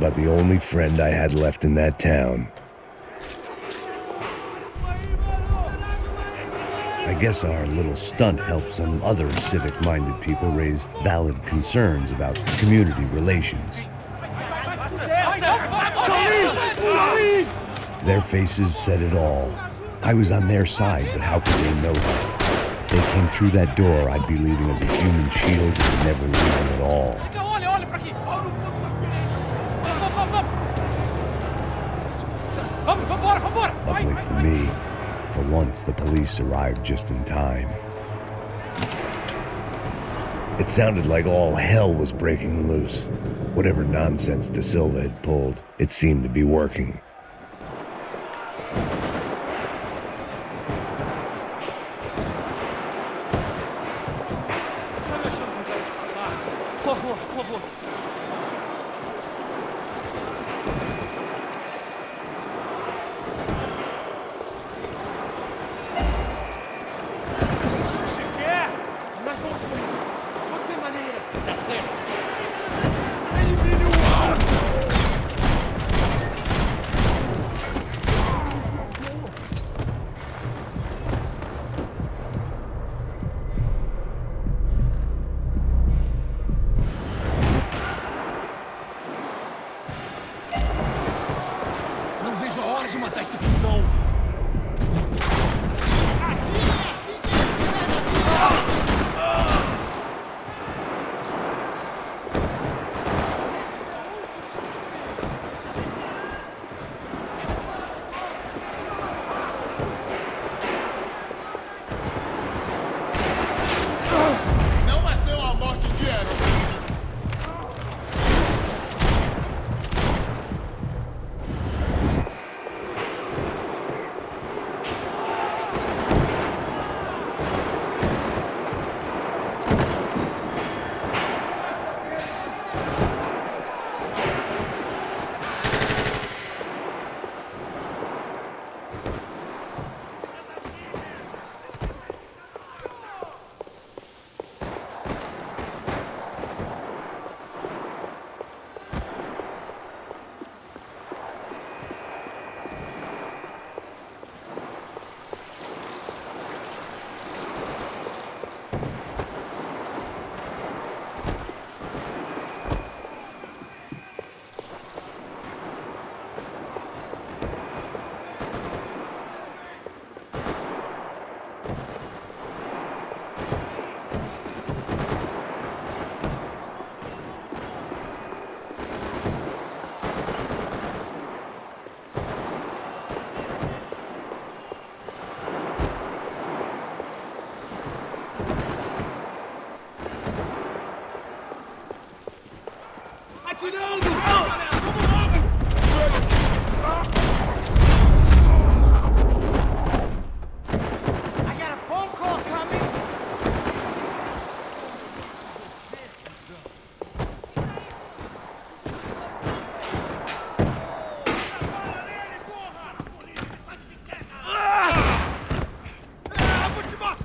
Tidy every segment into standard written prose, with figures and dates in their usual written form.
about the only friend I had left in that town. I guess our little stunt helped some other civic-minded people raise valid concerns about community relations. Their faces said it all. I was on their side, but how could they know that? If they came through that door, I'd be leaving as a human shield and never leaving at all. Luckily for me, for once the police arrived just in time. It sounded like all hell was breaking loose. Whatever nonsense De Silva had pulled, it seemed to be working.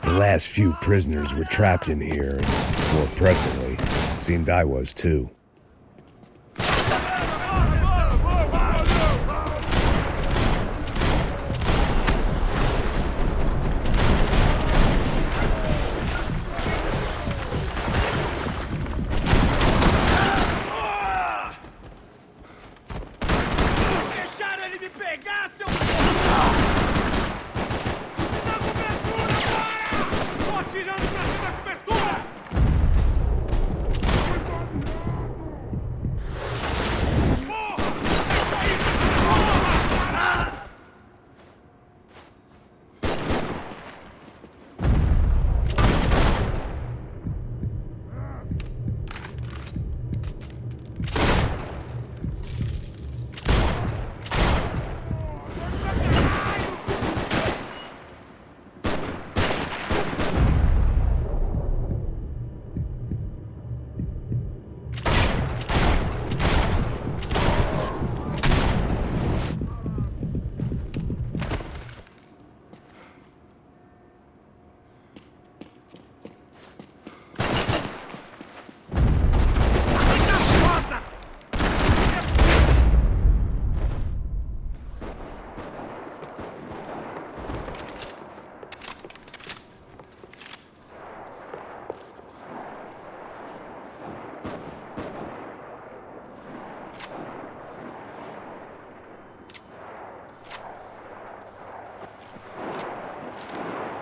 The last few prisoners were trapped in here, and more pressingly, it seemed I was too.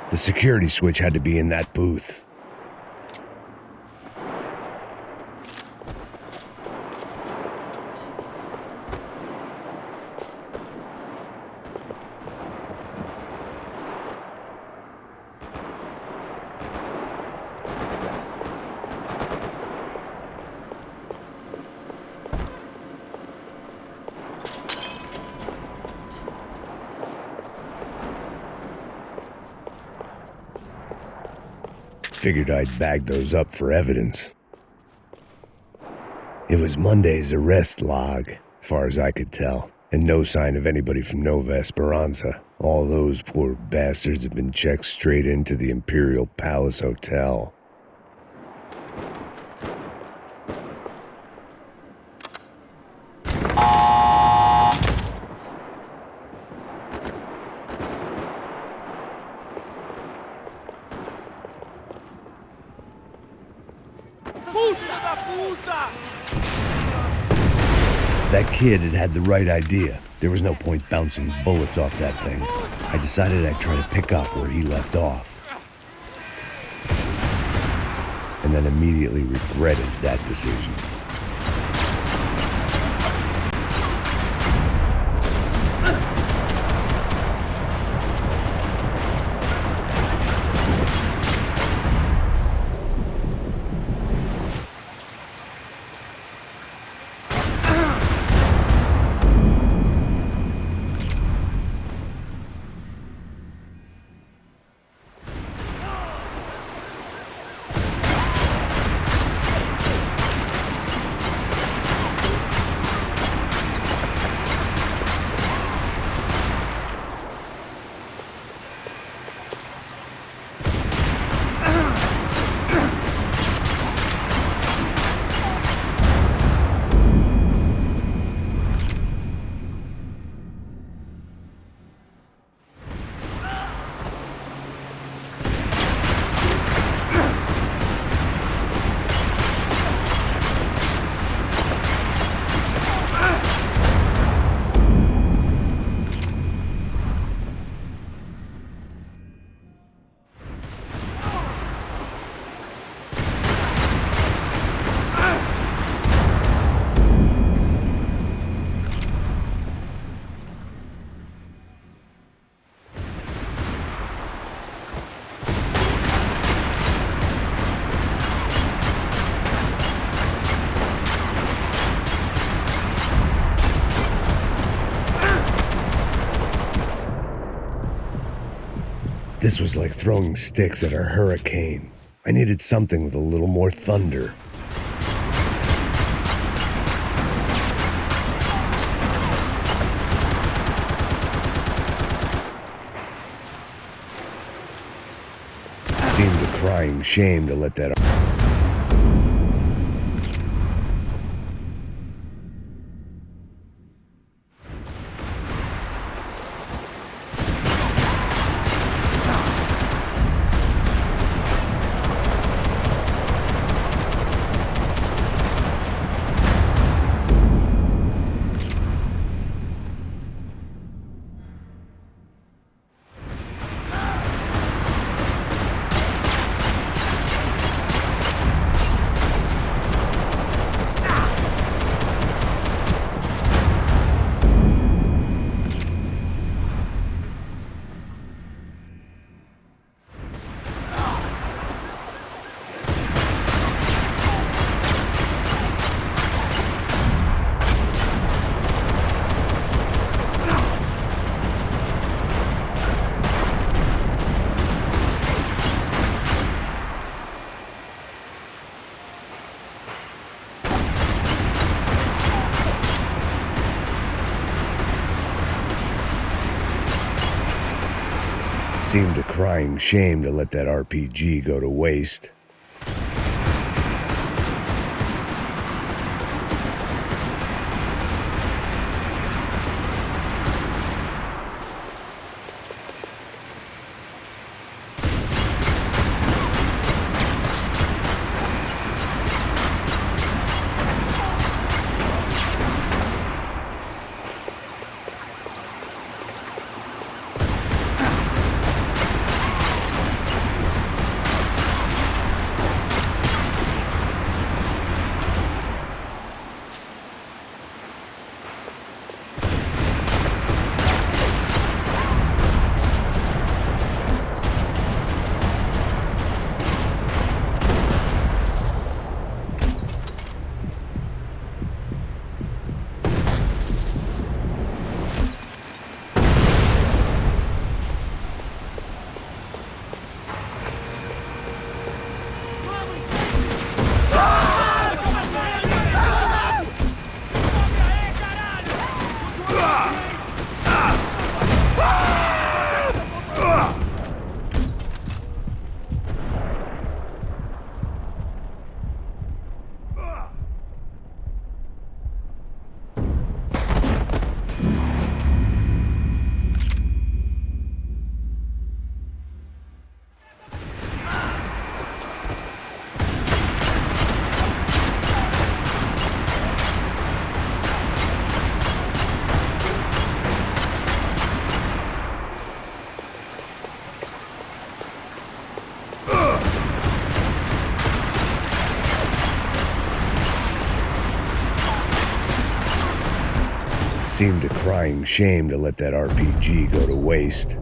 The security switch had to be in that booth. Figured I'd bag those up for evidence. It was Monday's arrest log, as far as I could tell, and no sign of anybody from Nova Esperanza. All those poor bastards had been checked straight into the Imperial Palace Hotel. That kid had the right idea. There was no point bouncing bullets off that thing. I decided I'd try to pick up where he left off. And then immediately regretted that decision. This was like throwing sticks at a hurricane. I needed something with a little more thunder. Seemed a crying shame to let that... Seemed a crying shame to let that RPG go to waste. seemed a crying shame to let that RPG go to waste.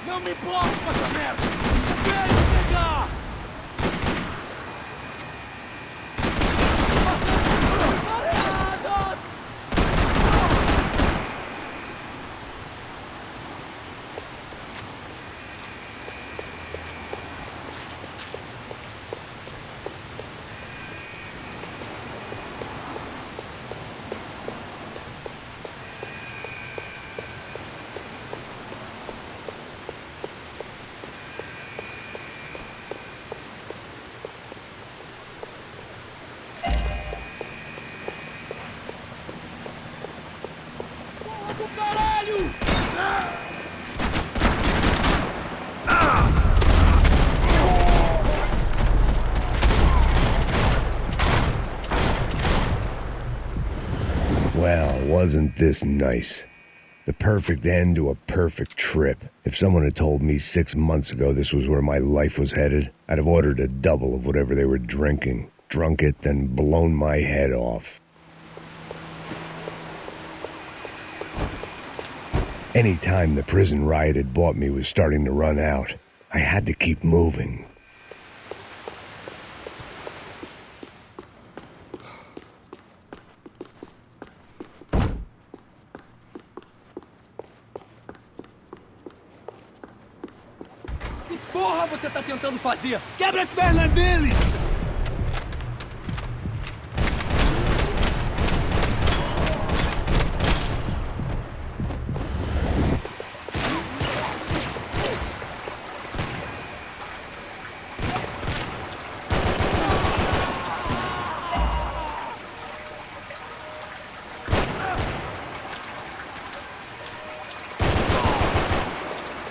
Não me importa com essa merda! Quero pegar! Pareado! Do caralho! Well, wasn't this nice? The perfect end to a perfect trip. If someone had told me 6 months ago this was where my life was headed, I'd have ordered a double of whatever they were drinking, drunk it, then blown my head off. Any time the prison riot had bought me was starting to run out. I had to keep moving. Que porra você tá tentando fazer? Quebra as pernas dele!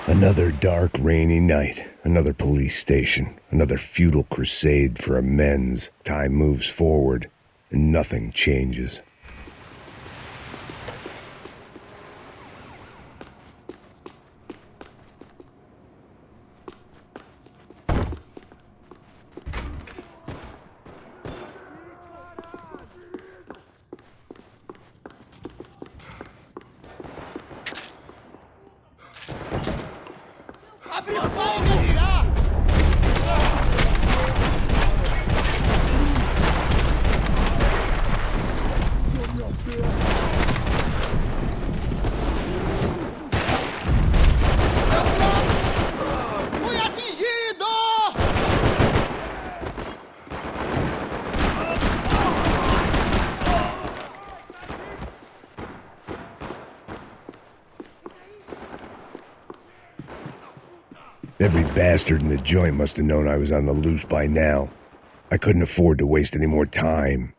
Another dark, rainy night, another police station, another futile crusade for amends. Time moves forward, and nothing changes. Abre fogo! Fui atingido! Every bastard in the joint must have known I was on the loose by now. I couldn't afford to waste any more time.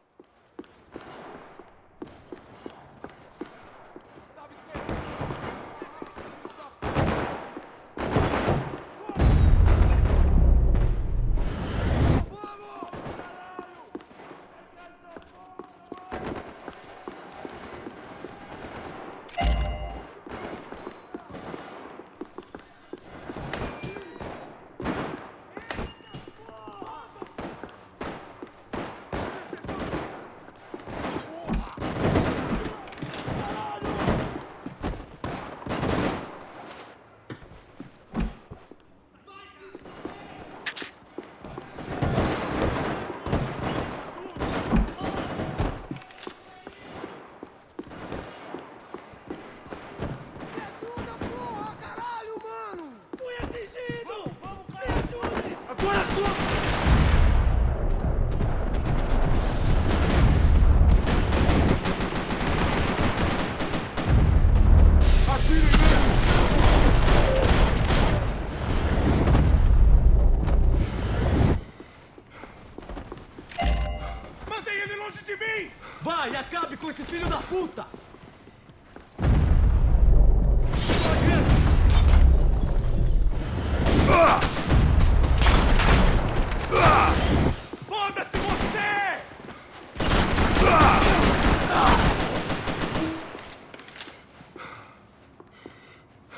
Foda-se você!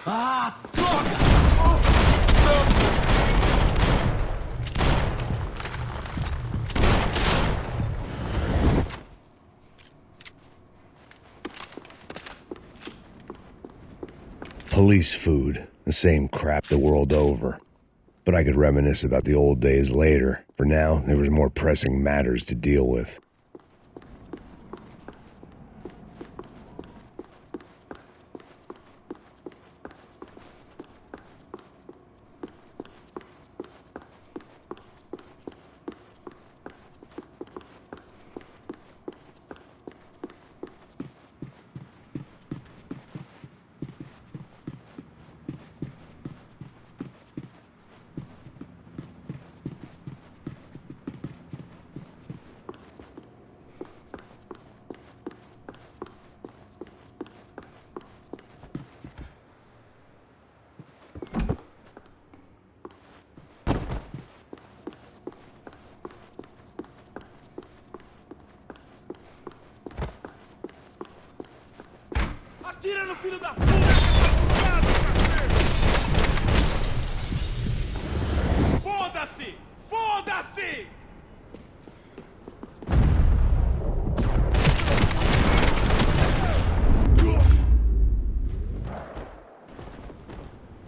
Ah, droga! Police food, the same crap the world over. But I could reminisce about the old days later. For now, there was more pressing matters to deal with. Atira no filho da puta! Foda-se! Foda-se!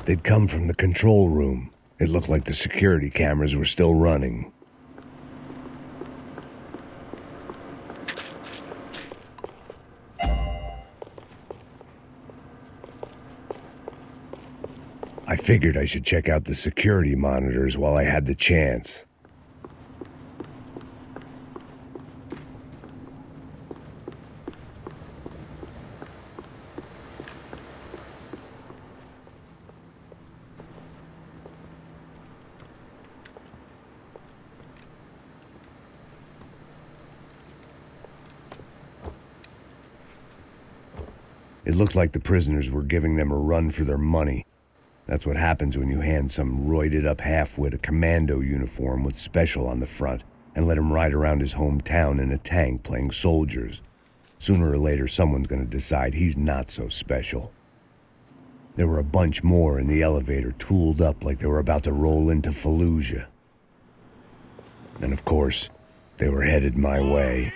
They'd come from the control room. It looked like the security cameras were still running. I figured I should check out the security monitors while I had the chance. It looked like the prisoners were giving them a run for their money. That's what happens when you hand some roided-up halfwit a commando uniform with special on the front and let him ride around his hometown in a tank playing soldiers. Sooner or later, someone's going to decide he's not so special. There were a bunch more in the elevator, tooled up like they were about to roll into Fallujah. And of course, they were headed my way.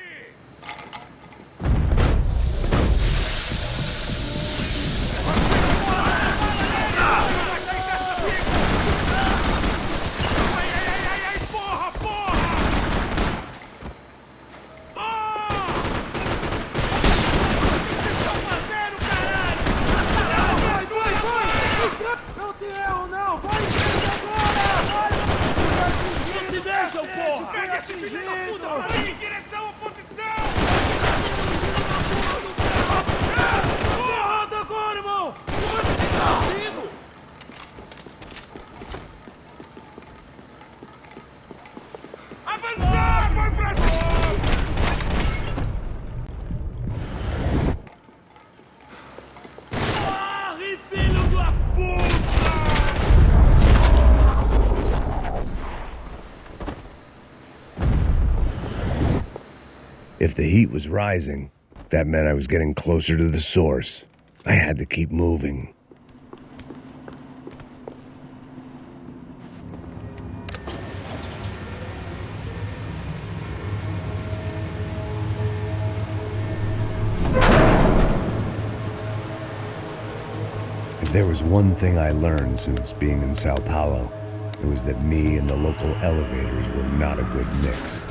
If the heat was rising, that meant I was getting closer to the source. I had to keep moving. If there was one thing I learned since being in Sao Paulo, it was that me and the local elevators were not a good mix.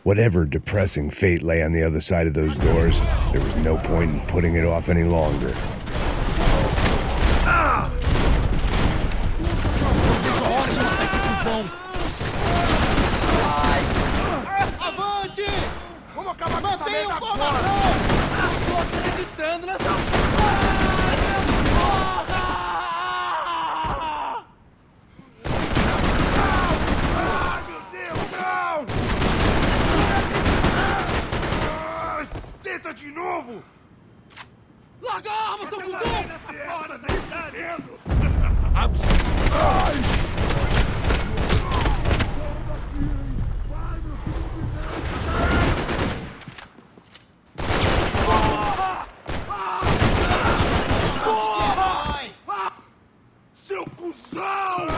Whatever depressing fate lay on the other side of those doors, there was no point in putting it off any longer. Avante! Vamos acabar com essa merda agora! Não tô acreditando nessa... Porra! Ai, meu Deus, não! Tenta de novo! Larga a arma, seu cuzão! Agora tá entendendo! Ai! Seu cuzão!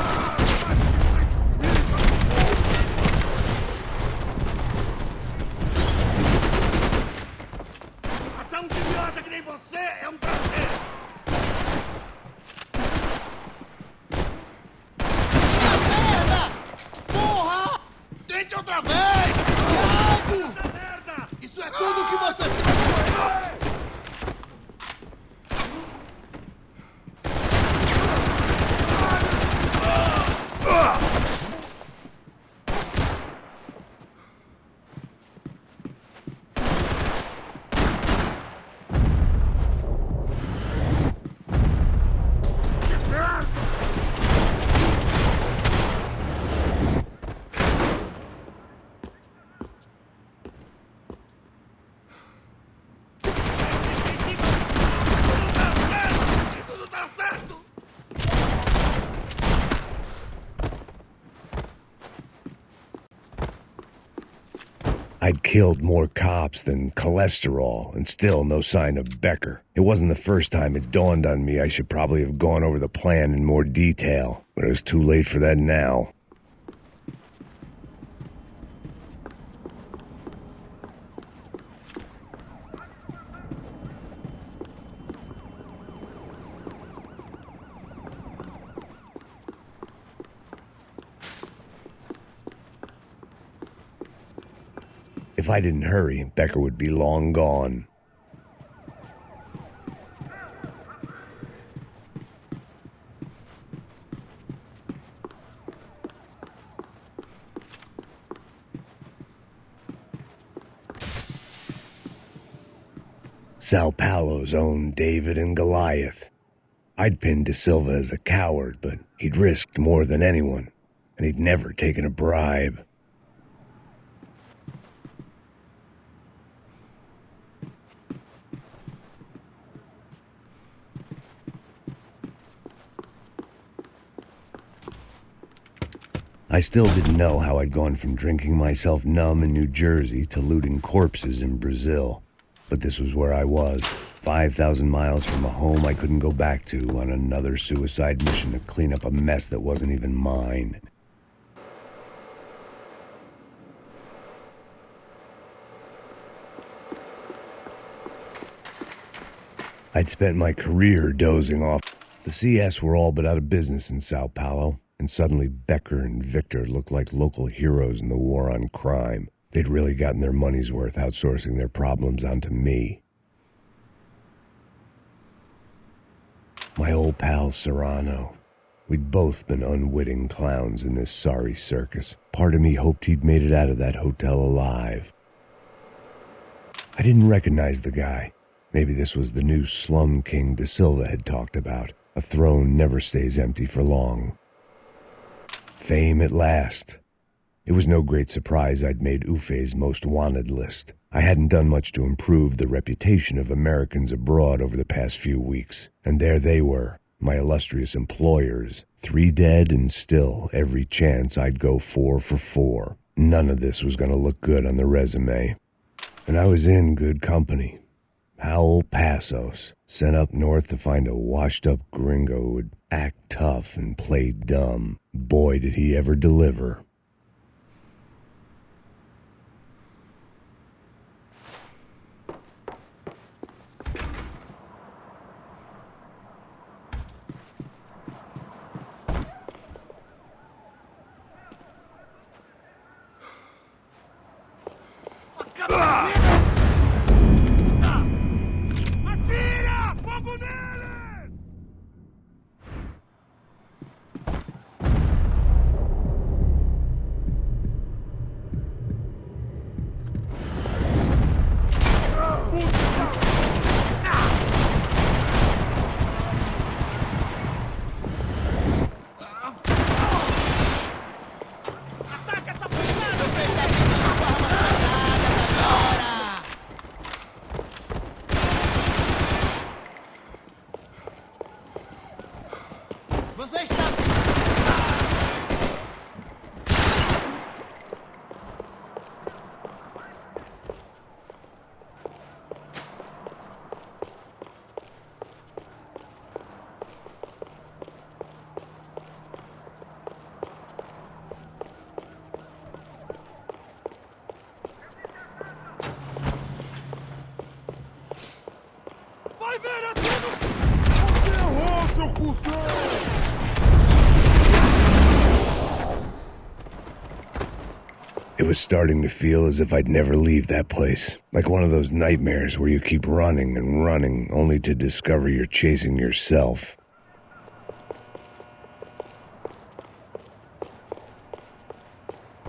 Até um idiota que nem você é um prazer! Merda! Porra! Tente outra vez! Merda! Isso é tudo que você tem! I'd killed more cops than cholesterol, and still no sign of Becker. It wasn't the first time it dawned on me I should probably have gone over the plan in more detail, but it was too late for that now. If I didn't hurry, Becker would be long gone. Sao Paulo's own David and Goliath. I'd pinned De Silva as a coward, but he'd risked more than anyone, and he'd never taken a bribe. I still didn't know how I'd gone from drinking myself numb in New Jersey to looting corpses in Brazil. But this was where I was, 5,000 miles from a home I couldn't go back to, on another suicide mission to clean up a mess that wasn't even mine. I'd spent my career dozing off. The CS were all but out of business in Sao Paulo. And suddenly Becker and Victor looked like local heroes in the war on crime. They'd really gotten their money's worth outsourcing their problems onto me. My old pal Serrano. We'd both been unwitting clowns in this sorry circus. Part of me hoped he'd made it out of that hotel alive. I didn't recognize the guy. Maybe this was the new slum king De Silva had talked about. A throne never stays empty for long. Fame at last. It was no great surprise I'd made Ufe's most wanted list. I hadn't done much to improve the reputation of Americans abroad over the past few weeks, and there they were, my illustrious employers, 3 dead and still every chance I'd go 4 for 4. None of this was going to look good on the resume. And I was in good company. Howell Passos, sent up north to find a washed-up gringo who would act tough and play dumb. Boy, did he ever deliver. It was starting to feel as if I'd never leave that place, like one of those nightmares where you keep running and running only to discover you're chasing yourself.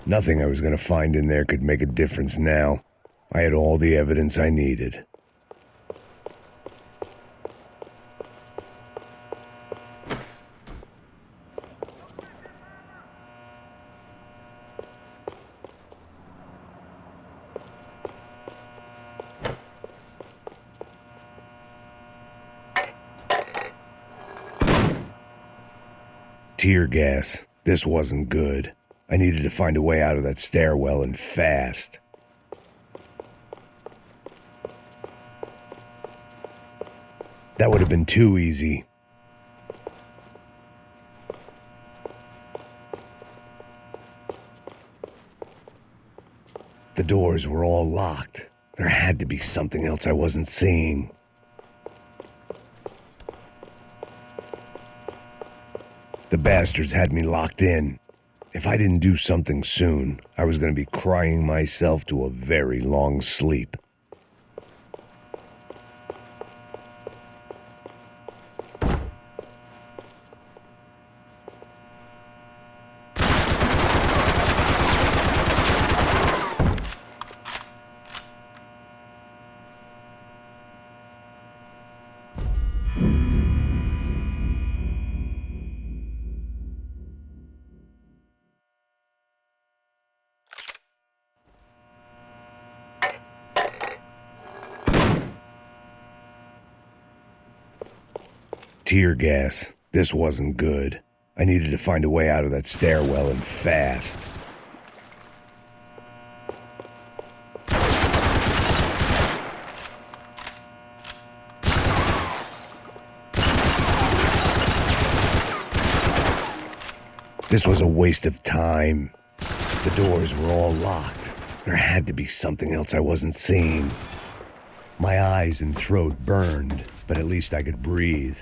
Nothing I was going to find in there could make a difference now. I had all the evidence I needed. Tear gas. This wasn't good. I needed to find a way out of that stairwell and fast. That would have been too easy. The doors were all locked. There had to be something else I wasn't seeing. The bastards had me locked in. If I didn't do something soon, I was going to be crying myself to a very long sleep. Tear gas. This wasn't good. I needed to find a way out of that stairwell and fast. This was a waste of time. The doors were all locked. There had to be something else I wasn't seeing. My eyes and throat burned, but at least I could breathe.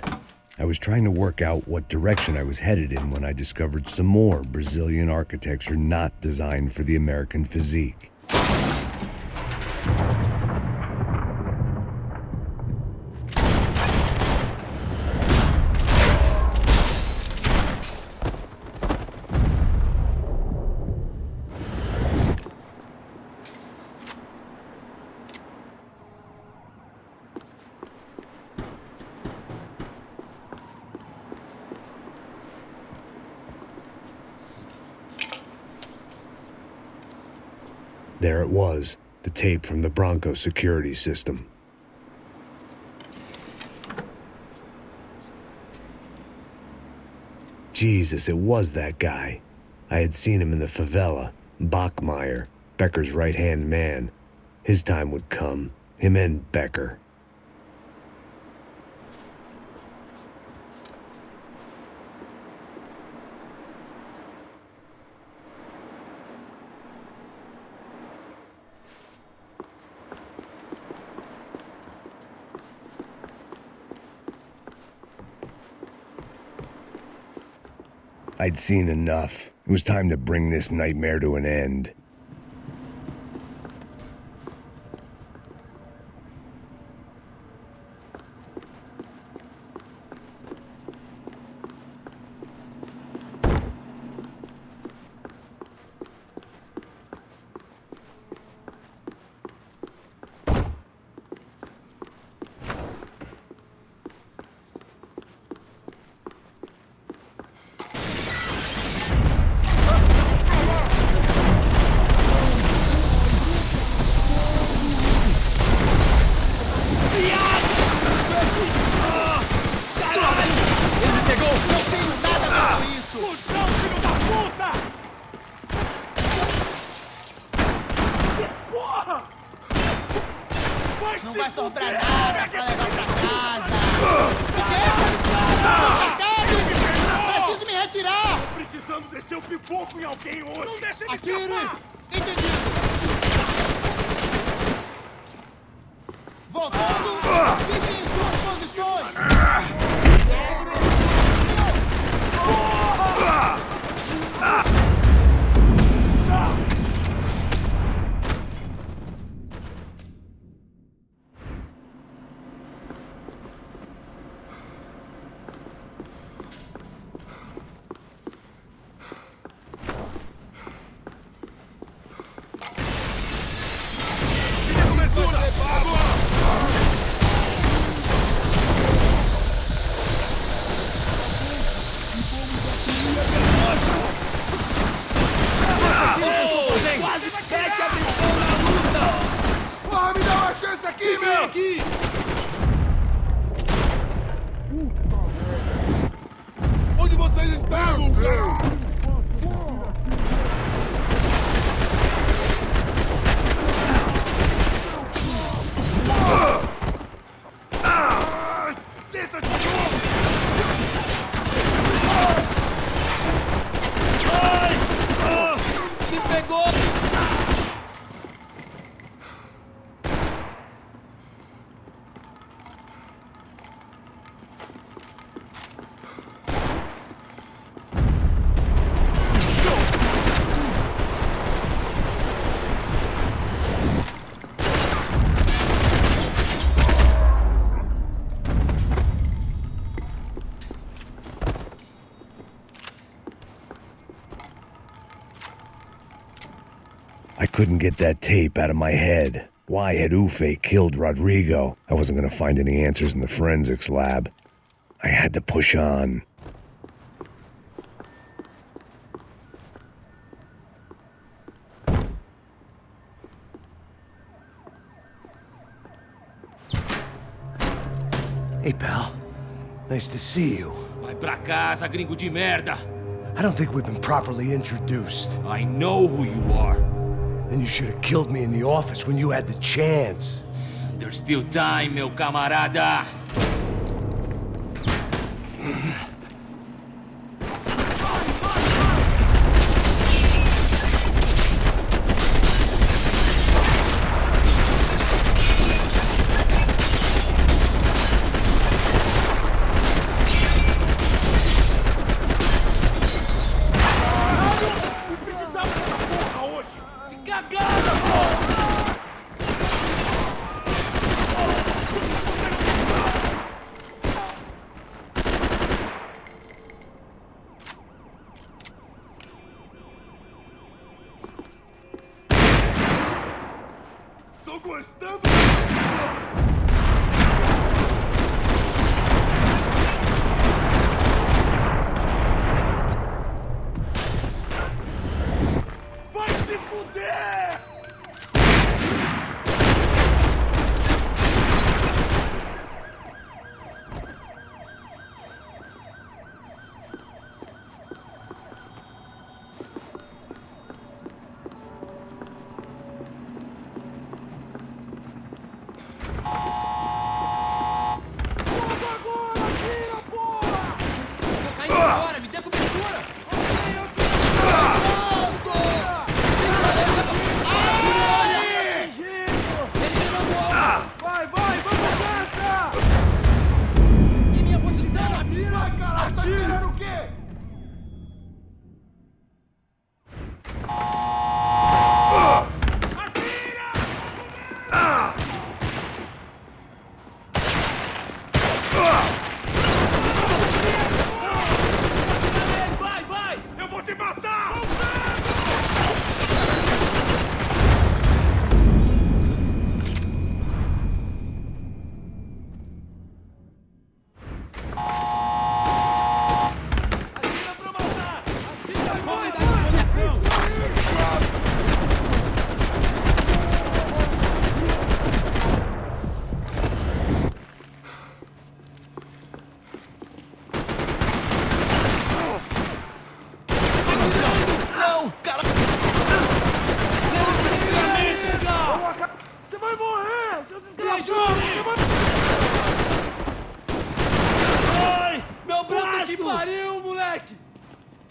I was trying to work out what direction I was headed in when I discovered some more Brazilian architecture not designed for the American physique. There it was, the tape from the Bronco security system. Jesus, it was that guy. I had seen him in the favela, Bachmeyer, Becker's right-hand man. His time would come, him and Becker. I'd seen enough. It was time to bring this nightmare to an end. Não vai sobrar nada pra levar pra casa. O quê? Preciso me retirar. Tô precisando descer o pipoco em alguém hoje. Não deixa ele Atire. escapar. Entendido. Voltando. Fiquem em suas posições. aqui! Onde vocês estavam, cara? Tenta de novo! Me pegou! I couldn't get that tape out of my head. Why had Ufe killed Rodrigo? I wasn't going to find any answers in the forensics lab. I had to push on. Hey, pal. Nice to see you. Vai pra casa, gringo de merda! I don't think we've been properly introduced. I know who you are. And you should have killed me in the office when you had the chance. There's still time, meu camarada! Precisava dessa porra hoje! Que cagada, porra! Tô gostando desse plano! Vai se fuder! Fogo agora! Tira, porra! Tô caindo agora, me dê cobertura! Vai, vamos nessa! E minha posição! Mira, cara! Tá esperando o quê? Vai! Eu vou te matar! Atira pra matar! Atira! Vou me dar minha posição! Não, cara! Você vai morrer, seu Me desgraçado! ajude! Você vai... Ai! Meu braço! Que pariu, moleque!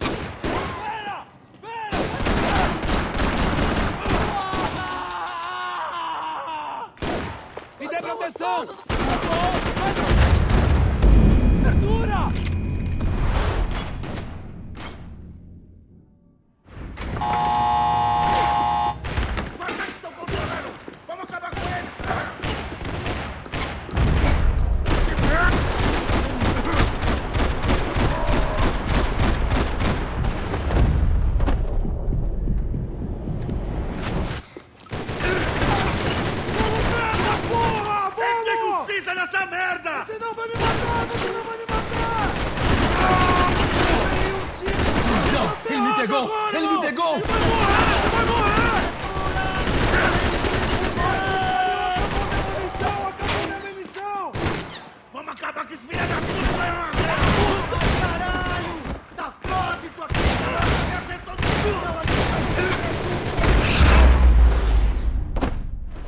Espera! Me dê proteção! Abertura! Vai, cara, estão controlando! Vamos acabar com eles! Vamos nessa, porra! Vamos!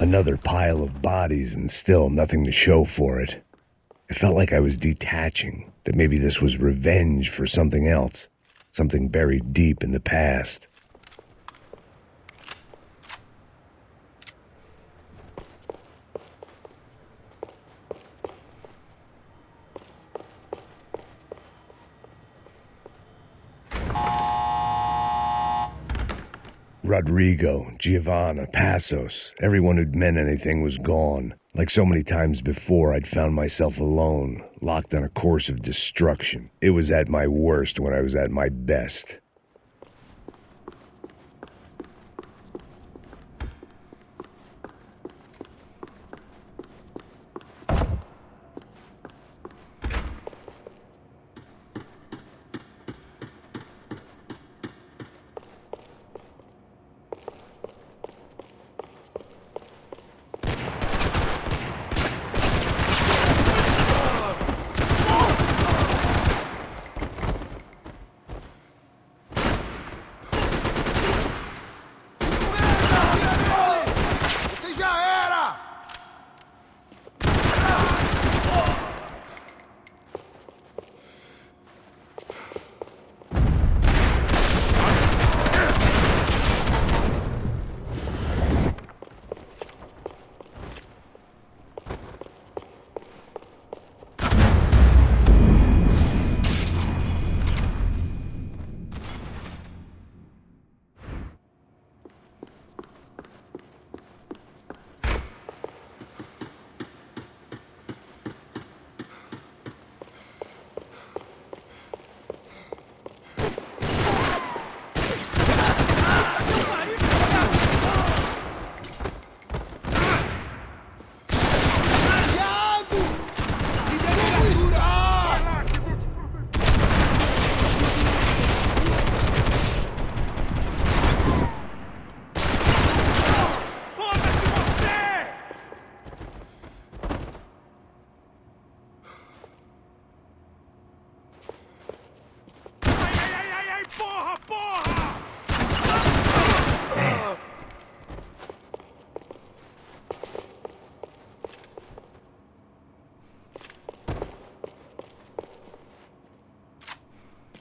Another pile of bodies and still nothing to show for it. It felt like I was detaching, that maybe this was revenge for something else, something buried deep in the past. Rodrigo, Giovanna, Passos, everyone who'd meant anything was gone. Like so many times before, I'd found myself alone, locked on a course of destruction. It was at my worst when I was at my best.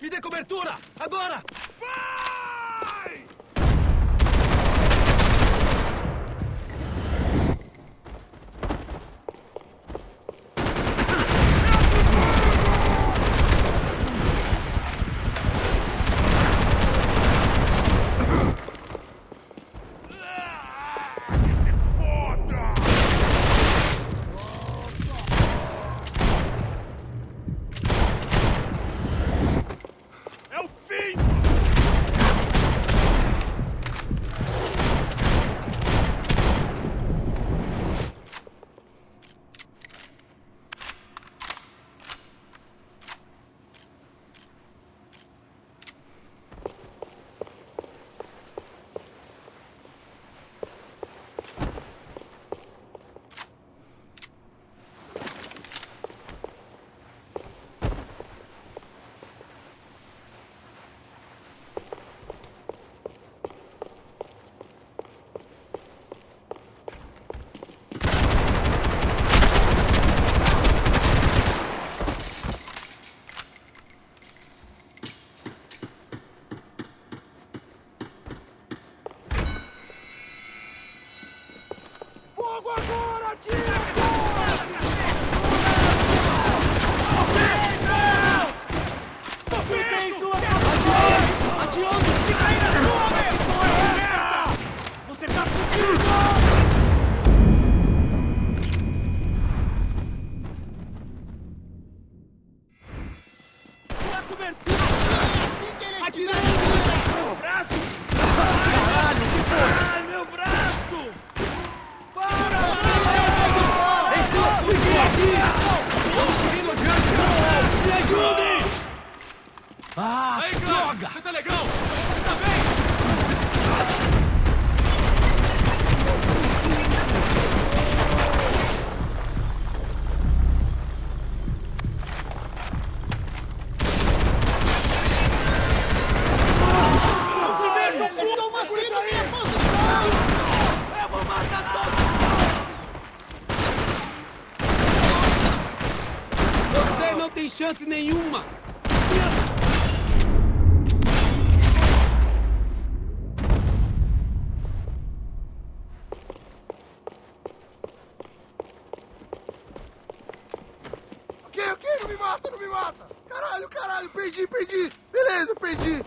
Vi dê cobertura! Agora! Vai! Fogo agora, tira! Adianta! Fica aí na sua, merda! Você tá fudido! Pula a cobertura! Assim que ele atirando! Meu braço! Caralho, que porra! Ai, meu braço! Para! Esse é o fugir! Vamos seguindo adiante! Me ajudem! Ah, aí, droga! Você tá legal? Você tá bem? tem chance nenhuma! Ok, não me mata, não me mata! Caralho, perdi! Beleza, perdi!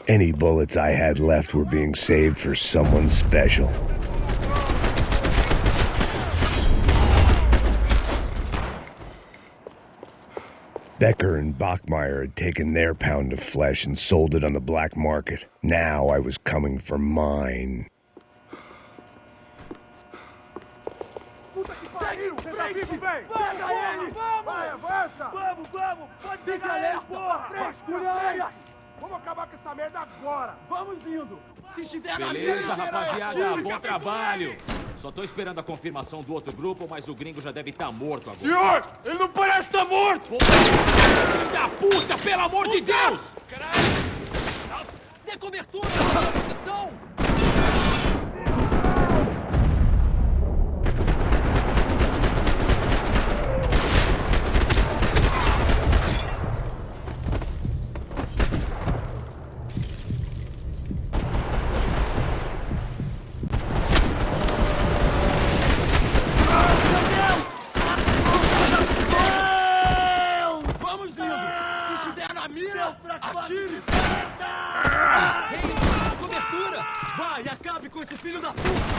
Any bullets I had left were being saved for someone special. Becker and Bachmeyer had taken their pound of flesh and sold it on the black market. Now I was coming for mine. Puta que pariu! Pega vivo, velho! Pega ele! Vai, avança! Vamos! Pode pegar ele, porra! Vamos acabar com essa merda agora! Vamos indo! Se estiver na Beleza, mira, rapaziada, bom trabalho. Só tô esperando a confirmação do outro grupo, mas o gringo já deve estar morto agora. Senhor, ele não parece estar morto! Filho da puta, pelo amor de Deus! dê cobertura na posição! Atire! Ei, cobertura! Vai, acabe com esse filho da puta!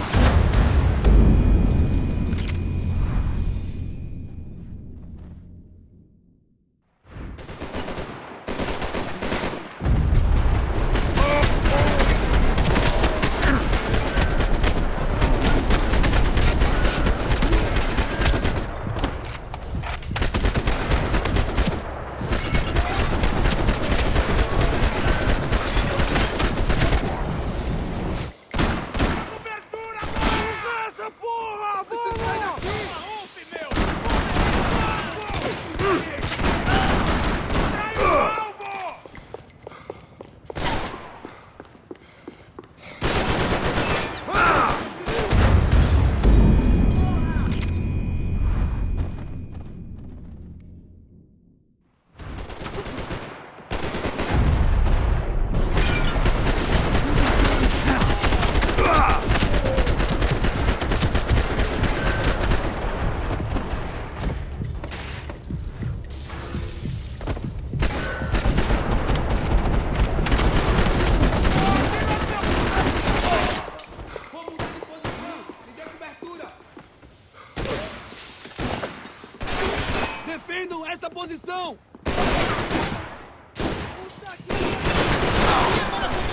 Defendam essa posição!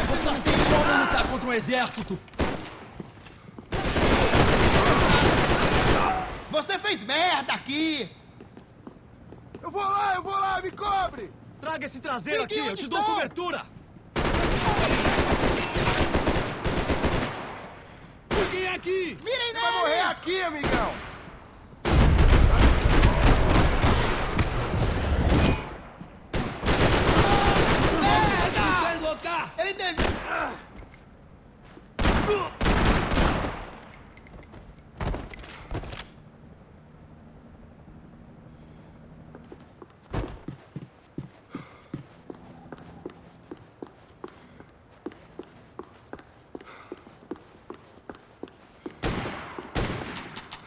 Você não tem como lutar contra um exército! Você fez merda aqui! Eu vou lá, me cobre! Traga esse traseiro Fique aqui, eu onde te dou estão. cobertura! Fiquem aqui! Mirem Você vai morrer neles! aqui, amigão! Deslocar! Ele deve...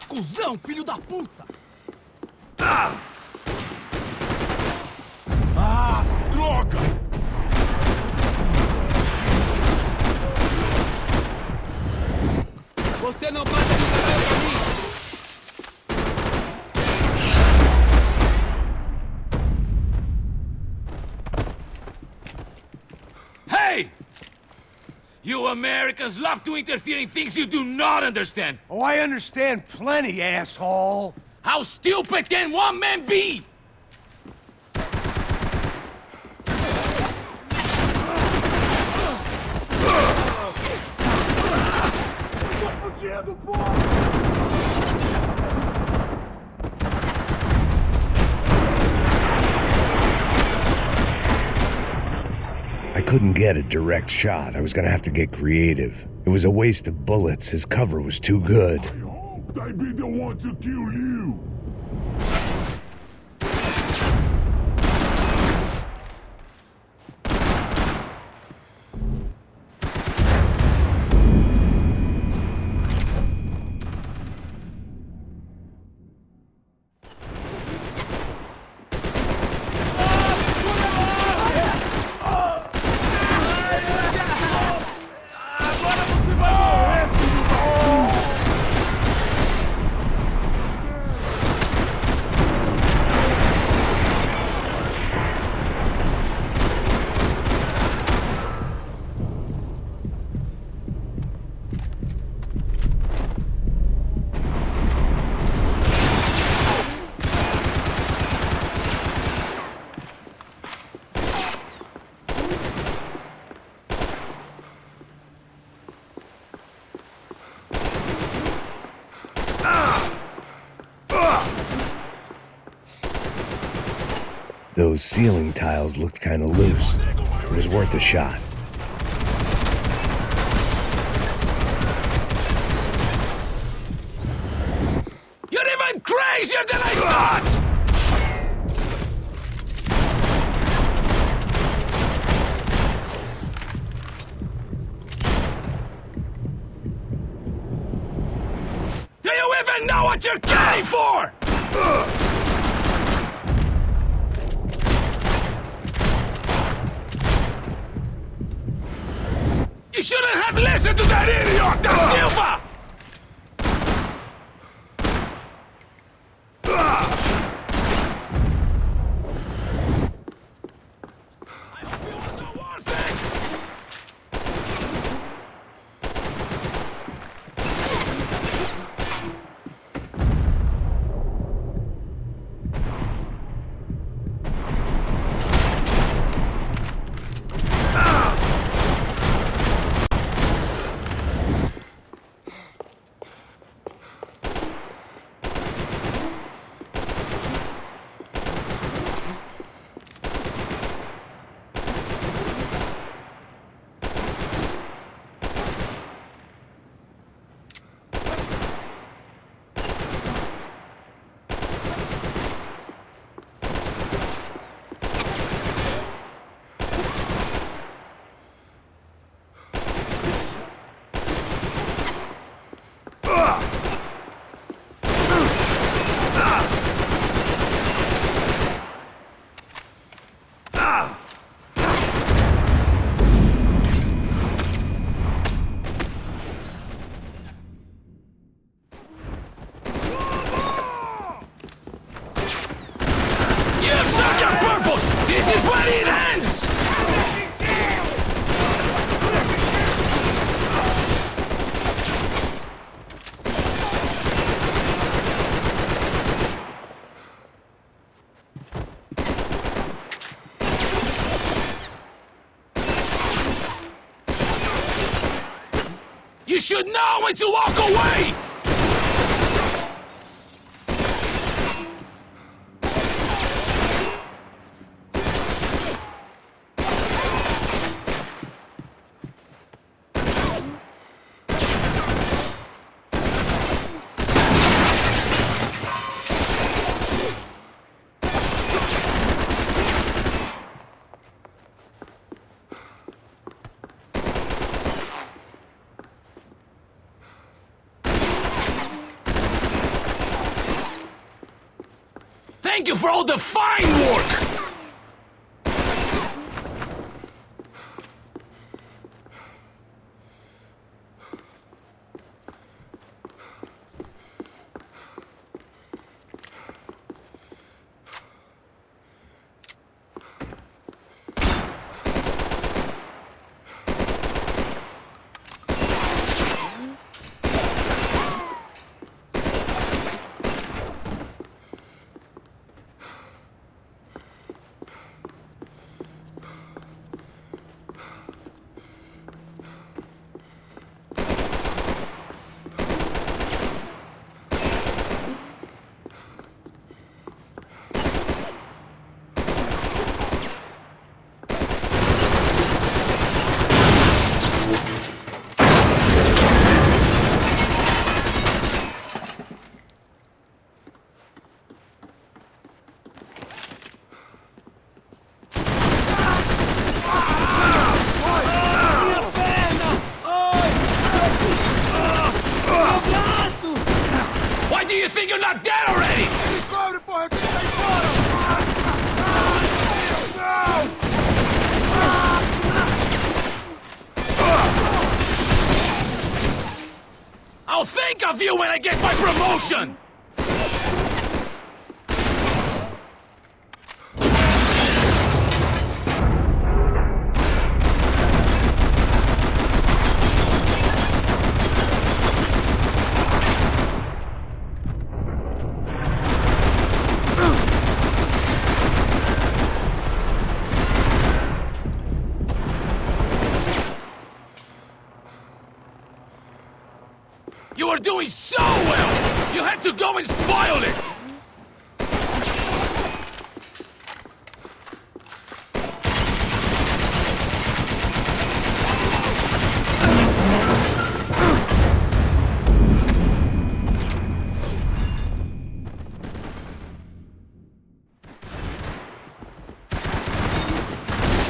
Cusão, filho da puta! Droga! Você não passa de trabalho pra mim! Hey! You Americans love to interfere in things you do not understand. Oh, I understand plenty, asshole. How stupid can one man be? correndo, porra! I couldn't get a direct shot. I was gonna have to get creative. It was a waste of bullets. His cover was too good. I hope I be the one to kill you. Agora você vai morrer, filho da... Those ceiling tiles looked kinda loose. It was worth a shot. You're even crazier than I thought! Do you even know what you're getting for? You shouldn't have listened to that idiot, Da Silva! I hope it wasn't worth it! You've served your purpose! This is where it ends! You should know when to walk away! Thank you for all the fine work! you think you're not dead already? Cobre, porra, eu tenho que sair fora! I'll think of you when I get my promotion! You were doing so well! You had to go and spoil it!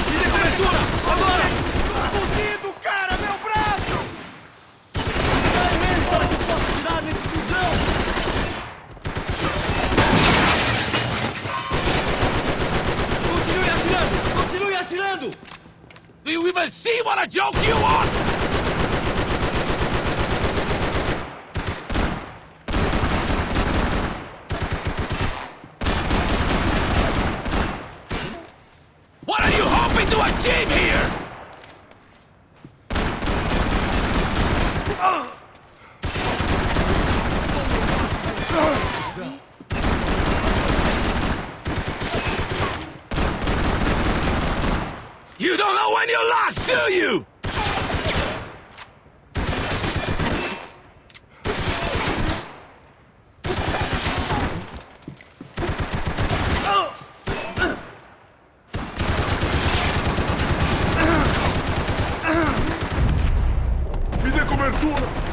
Líder, cobertura! Agora! Fudido, cara! Meu braço! Vai mesmo para que eu possa atirar nesse cuzão! Continue atirando! Continue atirando! Do you even see what a joke you are? What are you hoping to achieve here? You don't know when you lost, do you? Me dê cobertura!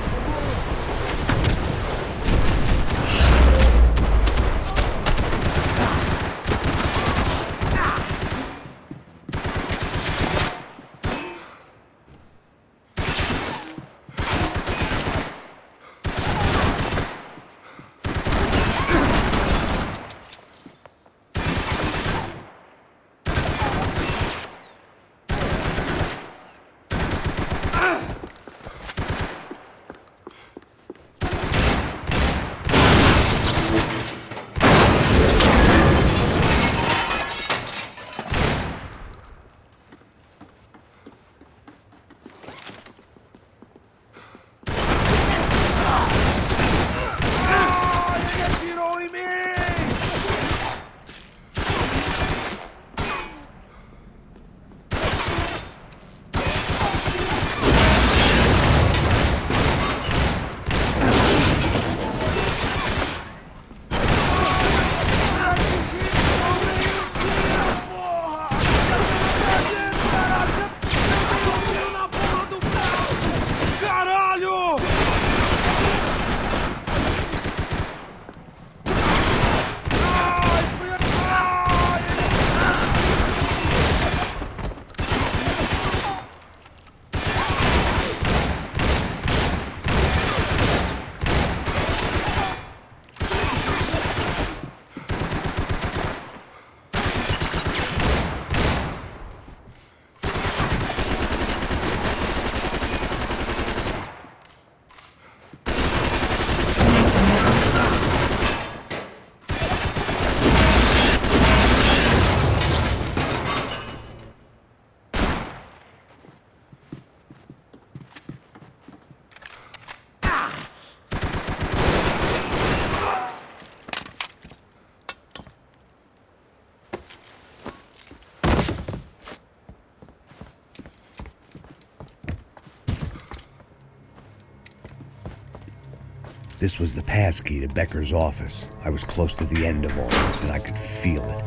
This was the passkey to Becker's office. I was close to the end of all this, and I could feel it.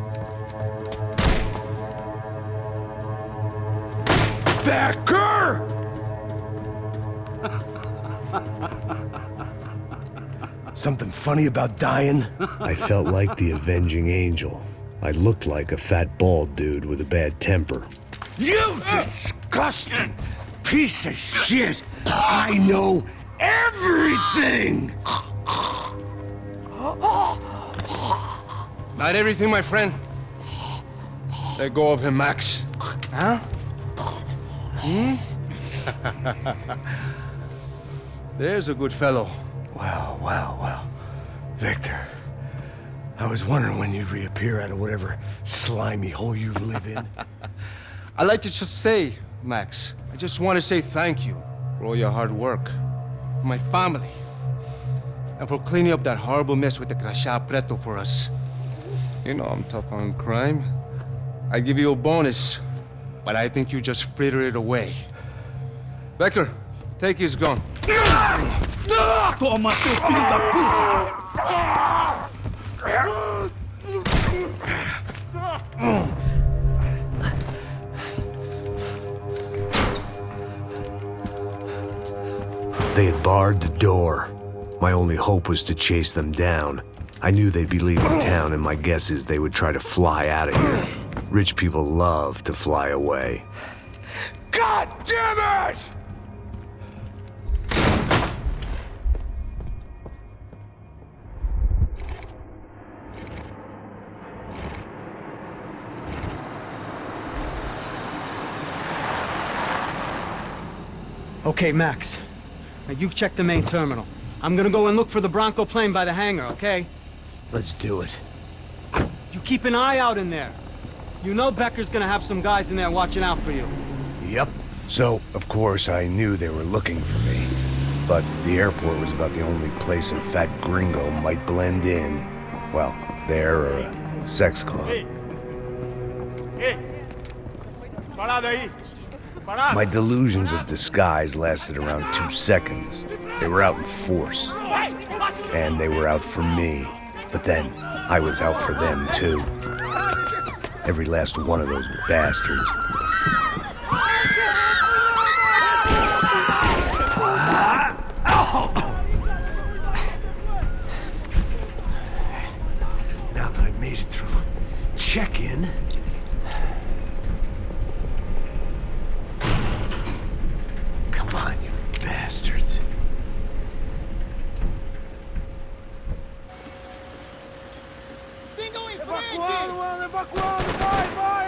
Becker! Something funny about dying? I felt like the avenging angel. I looked like a fat bald dude with a bad temper. You disgusting piece of shit! I know everything! Hide everything, my friend. Let go of him, Max. Huh? There's a good fellow. Wow. Victor, I was wondering when you'd reappear out of whatever slimy hole you live in. I'd like to just say, Max, I just want to say thank you for all your hard work, for my family, and for cleaning up that horrible mess with the Crachá Preto for us. You know I'm tough on crime. I give you a bonus, but I think you just frittered it away. Becker, take his gun. Toma, seu filho da puta! They had barred the door. My only hope was to chase them down. I knew they'd be leaving town, and my guess is they would try to fly out of here. Rich people love to fly away. God damn it! Okay, Max. Now you check the main terminal. I'm gonna go and look for the Bronco plane by the hangar, okay? Let's do it. You keep an eye out in there. You know Becker's gonna have some guys in there watching out for you. Yep. So, of course, I knew they were looking for me. But the airport was about the only place a fat gringo might blend in. Well, there or a sex club. Ei! Parado aí! Parado! My delusions of disguise lasted around 2 seconds. They were out in force. And they were out for me. But then, I was out for them, too. Every last one of those bastards. Now that I made it through check-in... Come on, you bastards. Sigam em frente! Evacuando, mano, evacuando! Vai!